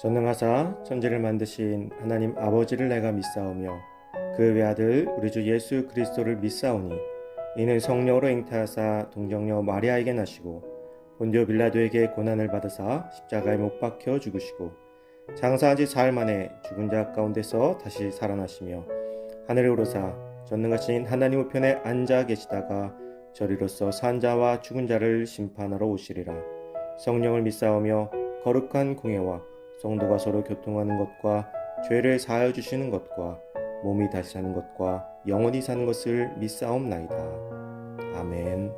전능하사 천지를 만드신 하나님 아버지를 내가 믿사오며 그 외아들 우리 주 예수 그리스도를 믿사오니 이는 성령으로 잉태하사 동정녀 마리아에게 나시고 본디오 빌라도에게 고난을 받으사 십자가에 못 박혀 죽으시고 장사한 지 사흘 만에 죽은 자 가운데서 다시 살아나시며 하늘에 오르사 전능하신 하나님 우편에 앉아 계시다가 저리로서 산 자와 죽은 자를 심판하러 오시리라. 성령을 믿사오며 거룩한 공예와 성도가 서로 교통하는 것과 죄를 사하여 주시는 것과 몸이 다시 사는 것과 영원히 사는 것을 믿사옵나이다. 아멘.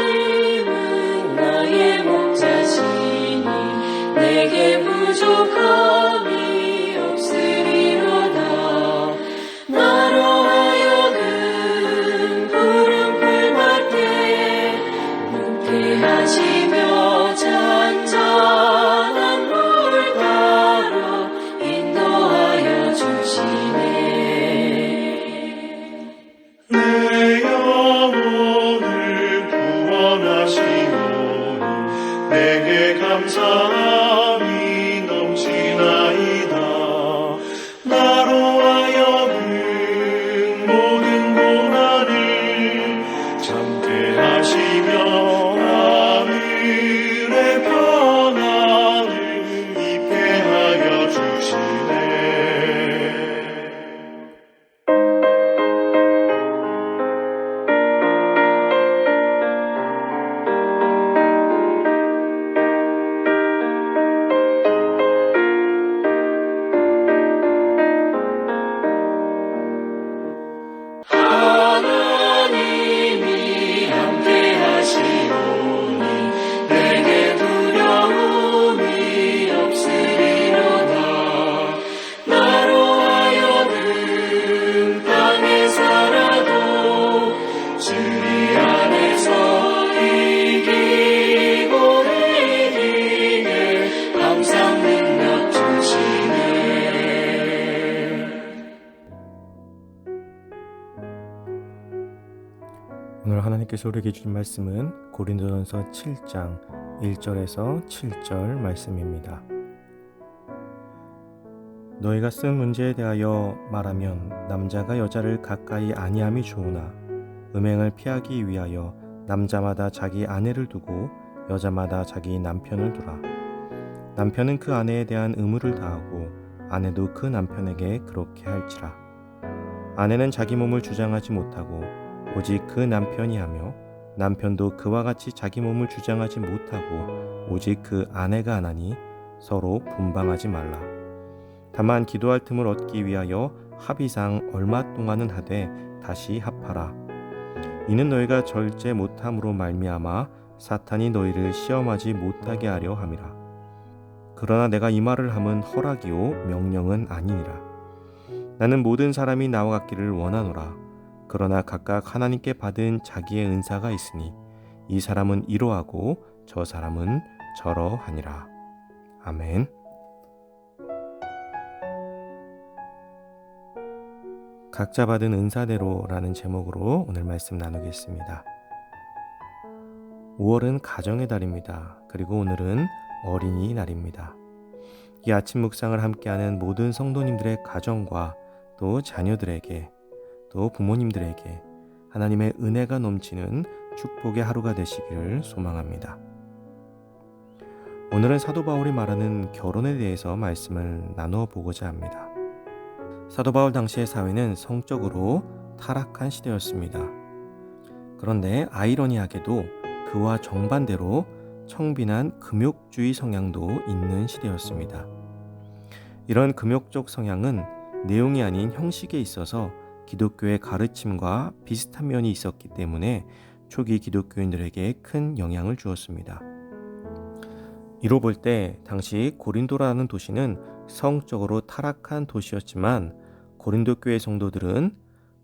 하나님은 나의 목자시니 내게 부족함이 없으리로다. 나로 하여금 푸른 풀밭에 눕게 하시며 잔잔한 물 따라 인도하여 주시네. 내 영혼을 구원하시오니 내게 감사함이 넘치나이다. 나로 하여금 모든 고난을 참게 하시며 하늘의 평안을 입게 하여 주시네. 하나님이 함께 하시오니 내게 두려움이 없으리로다. 나로 하여금 땅에 살아도 주의 안에서 이기고 이기네. 항상 능력 주시네. 오늘 하나님께서 우리에게 주신 말씀은 고린도전서 7장 1절에서 7절 말씀입니다. 너희가 쓴 문제에 대하여 말하면 남자가 여자를 가까이 아니함이 좋으나 음행을 피하기 위하여 남자마다 자기 아내를 두고 여자마다 자기 남편을 두라. 남편은 그 아내에 대한 의무를 다하고 아내도 그 남편에게 그렇게 할지라. 아내는 자기 몸을 주장하지 못하고 오직 그 남편이 하며 남편도 그와 같이 자기 몸을 주장하지 못하고 오직 그 아내가 하나니 서로 분방하지 말라. 다만 기도할 틈을 얻기 위하여 합의상 얼마 동안은 하되 다시 합하라. 이는 너희가 절제 못함으로 말미암아 사탄이 너희를 시험하지 못하게 하려 함이라. 그러나 내가 이 말을 함은 허락이요 명령은 아니니라. 나는 모든 사람이 나와 같기를 원하노라. 그러나 각각 하나님께 받은 자기의 은사가 있으니 이 사람은 이러하고 저 사람은 저러하니라. 아멘. 각자 받은 은사대로라는 제목으로 오늘 말씀 나누겠습니다. 5월은 가정의 달입니다. 그리고 오늘은 어린이날입니다. 이 아침 묵상을 함께하는 모든 성도님들의 가정과 또 자녀들에게 또 부모님들에게 하나님의 은혜가 넘치는 축복의 하루가 되시기를 소망합니다. 오늘은 사도 바울이 말하는 결혼에 대해서 말씀을 나누어 보고자 합니다. 사도 바울 당시의 사회는 성적으로 타락한 시대였습니다. 그런데 아이러니하게도 그와 정반대로 청빈한 금욕주의 성향도 있는 시대였습니다. 이런 금욕적 성향은 내용이 아닌 형식에 있어서 기독교의 가르침과 비슷한 면이 있었기 때문에 초기 기독교인들에게 큰 영향을 주었습니다. 이로 볼 때 당시 고린도라는 도시는 성적으로 타락한 도시였지만 고린도 교회 성도들은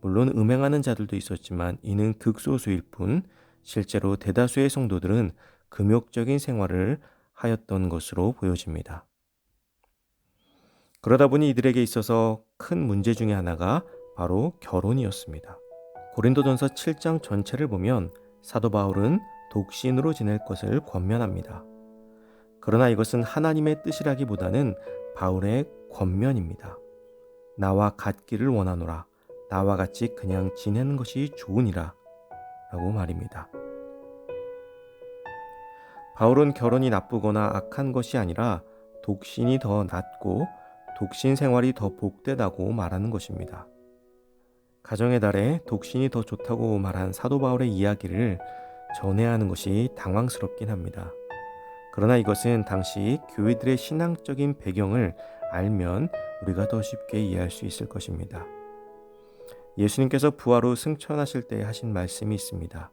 물론 음행하는 자들도 있었지만 이는 극소수일 뿐 실제로 대다수의 성도들은 금욕적인 생활을 하였던 것으로 보여집니다. 그러다 보니 이들에게 있어서 큰 문제 중에 하나가 바로 결혼이었습니다. 고린도전서 7장 전체를 보면 사도 바울은 독신으로 지낼 것을 권면합니다. 그러나 이것은 하나님의 뜻이라기보다는 바울의 권면입니다. 나와 같기를 원하노라. 나와 같이 그냥 지내는 것이 좋으니라 라고 말입니다. 바울은 결혼이 나쁘거나 악한 것이 아니라 독신이 더 낫고 독신 생활이 더 복되다고 말하는 것입니다. 가정의 달에 독신이 더 좋다고 말한 사도 바울의 이야기를 전해야 하는 것이 당황스럽긴 합니다. 그러나 이것은 당시 교회들의 신앙적인 배경을 알면 우리가 더 쉽게 이해할 수 있을 것입니다. 예수님께서 부활 후 승천하실 때 하신 말씀이 있습니다.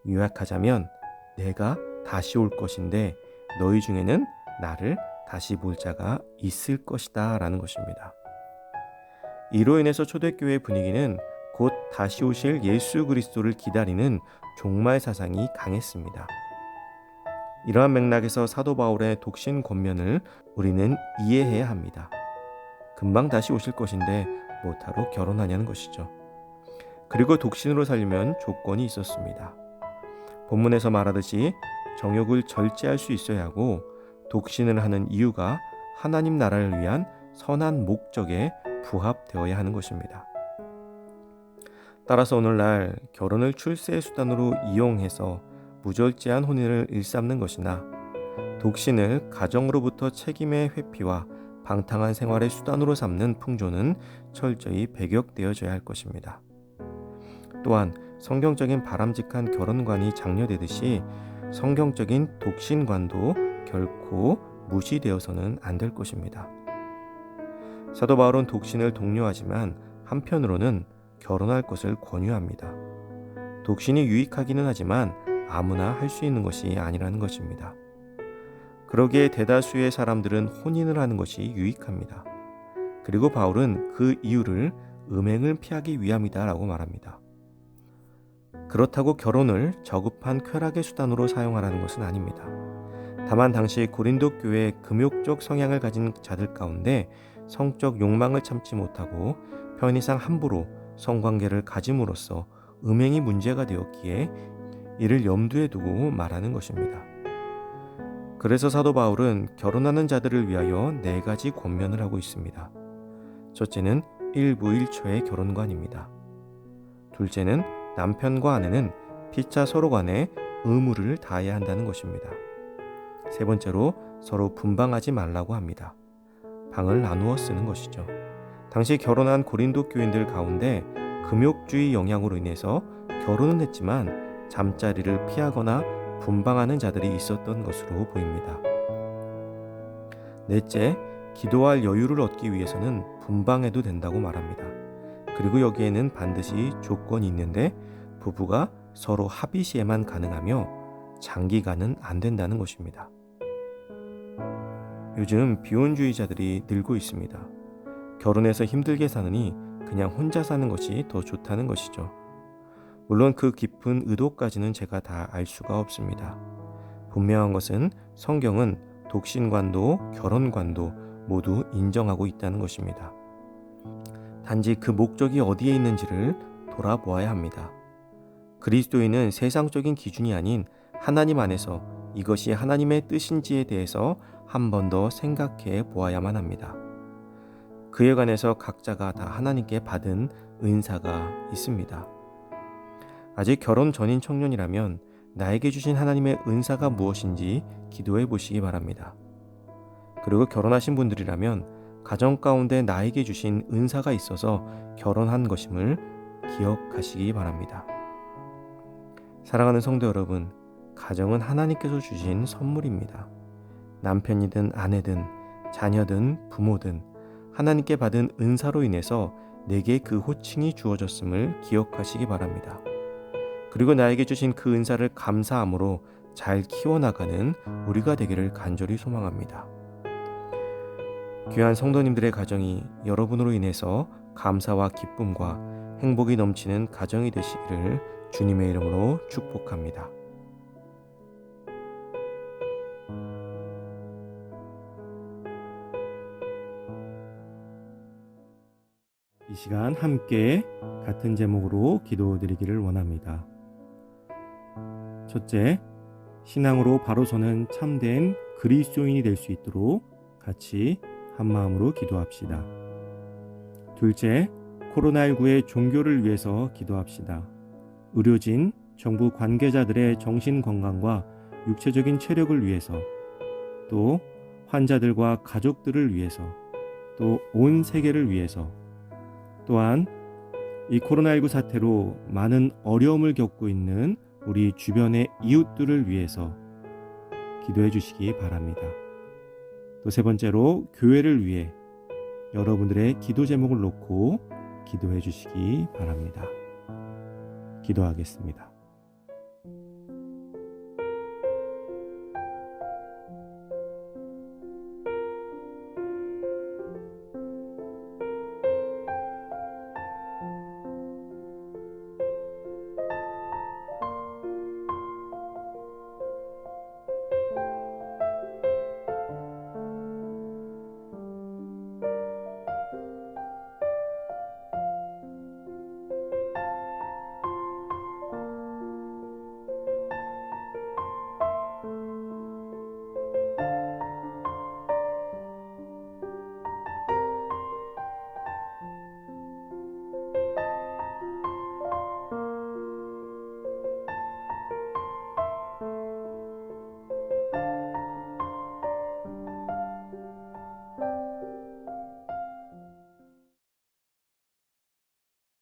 요약하자면 내가 다시 올 것인데 너희 중에는 나를 다시 볼 자가 있을 것이다 라는 것입니다. 이로 인해서 초대교회 분위기는 곧 다시 오실 예수 그리스도를 기다리는 종말 사상이 강했습니다. 이러한 맥락에서 사도 바울의 독신 권면을 우리는 이해해야 합니다. 금방 다시 오실 것인데 뭐하러 결혼하냐는 것이죠. 그리고 독신으로 살려면 조건이 있었습니다. 본문에서 말하듯이 정욕을 절제할 수 있어야 하고 독신을 하는 이유가 하나님 나라를 위한 선한 목적에 부합되어야 하는 것입니다. 따라서 오늘날 결혼을 출세의 수단으로 이용해서 무절제한 혼인을 일삼는 것이나 독신을 가정으로부터 책임의 회피와 방탕한 생활의 수단으로 삼는 풍조는 철저히 배격되어져야 할 것입니다. 또한 성경적인 바람직한 결혼관이 장려되듯이 성경적인 독신관도 결코 무시되어서는 안 될 것입니다. 사도 바울은 독신을 독려하지만 한편으로는 결혼할 것을 권유합니다. 독신이 유익하기는 하지만 아무나 할 수 있는 것이 아니라는 것입니다. 그러기에 대다수의 사람들은 혼인을 하는 것이 유익합니다. 그리고 바울은 그 이유를 음행을 피하기 위함이다 라고 말합니다. 그렇다고 결혼을 저급한 쾌락의 수단으로 사용하라는 것은 아닙니다. 다만 당시 고린도 교회의 금욕적 성향을 가진 자들 가운데 성적 욕망을 참지 못하고 편의상 함부로 성관계를 가짐으로써 음행이 문제가 되었기에 이를 염두에 두고 말하는 것입니다. 그래서 사도 바울은 결혼하는 자들을 위하여 4가지 권면을 하고 있습니다. 첫째는 일부일초의 결혼관입니다. 둘째는 남편과 아내는 피차 서로 간에 의무를 다해야 한다는 것입니다. 세 번째로 서로 분방하지 말라고 합니다. 방을 나누어 쓰는 것이죠. 당시 결혼한 고린도 교인들 가운데 금욕주의 영향으로 인해서 결혼은 했지만 잠자리를 피하거나 분방하는 자들이 있었던 것으로 보입니다. 넷째, 기도할 여유를 얻기 위해서는 분방해도 된다고 말합니다. 그리고 여기에는 반드시 조건이 있는데 부부가 서로 합의 시에만 가능하며 장기간은 안 된다는 것입니다. 요즘 비혼주의자들이 늘고 있습니다. 결혼해서 힘들게 사느니 그냥 혼자 사는 것이 더 좋다는 것이죠. 물론 그 깊은 의도까지는 제가 다 알 수가 없습니다. 분명한 것은 성경은 독신관도 결혼관도 모두 인정하고 있다는 것입니다. 단지 그 목적이 어디에 있는지를 돌아보아야 합니다. 그리스도인은 세상적인 기준이 아닌 하나님 안에서 이것이 하나님의 뜻인지에 대해서 한 번 더 생각해 보아야만 합니다. 그에 관해서 각자가 다 하나님께 받은 은사가 있습니다. 아직 결혼 전인 청년이라면 나에게 주신 하나님의 은사가 무엇인지 기도해 보시기 바랍니다. 그리고 결혼하신 분들이라면 가정 가운데 나에게 주신 은사가 있어서 결혼한 것임을 기억하시기 바랍니다. 사랑하는 성도 여러분, 가정은 하나님께서 주신 선물입니다. 남편이든 아내든 자녀든 부모든 하나님께 받은 은사로 인해서 내게 그 호칭이 주어졌음을 기억하시기 바랍니다. 그리고 나에게 주신 그 은사를 감사함으로 잘 키워나가는 우리가 되기를 간절히 소망합니다. 귀한 성도님들의 가정이 여러분으로 인해서 감사와 기쁨과 행복이 넘치는 가정이 되시기를 주님의 이름으로 축복합니다. 이 시간 함께 같은 제목으로 기도드리기를 원합니다. 첫째, 신앙으로 바로 서는 참된 그리스도인이 될 수 있도록 같이 한마음으로 기도합시다. 둘째, 코로나19의 종교를 위해서 기도합시다. 의료진, 정부 관계자들의 정신 건강과 육체적인 체력을 위해서, 또 환자들과 가족들을 위해서, 또 온 세계를 위해서, 또한 이 코로나19 사태로 많은 어려움을 겪고 있는 우리 주변의 이웃들을 위해서 기도해 주시기 바랍니다. 또 세 번째로 교회를 위해 여러분들의 기도 제목을 놓고 기도해 주시기 바랍니다. 기도하겠습니다.